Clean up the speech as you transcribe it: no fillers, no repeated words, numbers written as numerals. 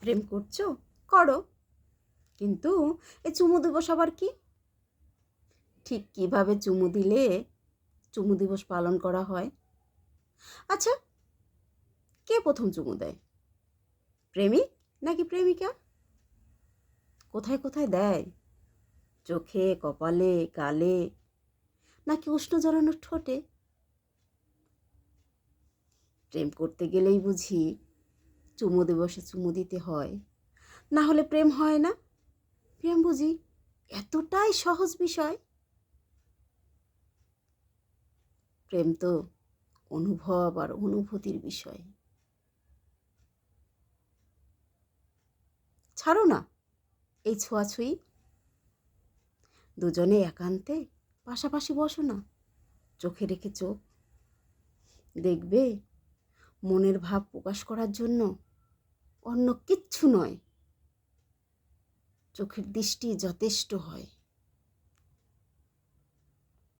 প্রেম করছো, করো, কিন্তু এ চুমু দিবস আবার কি? ঠিক কিভাবে চুমু দিলে চুমু দিবস পালন করা হয়? আচ্ছা, কে প্রথম চুমু দেয়? প্রেমিক নাকি প্রেমিকা? কোথায় কোথায় দেয়? চোখে, কপালে, গালে, নাকি উষ্ণ জড়ানো ঠোঁটে? প্রেম করতে গেলেই বুঝি চুমু দিবসে চুমু দিতে হয়, না হলে প্রেম হয় না? প্রেম বুঝি এতটাই সহজ বিষয়? প্রেম তো অনুভব আর অনুভূতির বিষয়। ছাড়ো না এই ছোঁয়াছুঁয়ি, দুজনে একান্তে পাশাপাশি বসো না, চোখে রেখে চোখ। দেখবে মনের ভাব প্রকাশ করার জন্য অন্য কিচ্ছু নয়, চোখের দৃষ্টি যথেষ্ট হয়।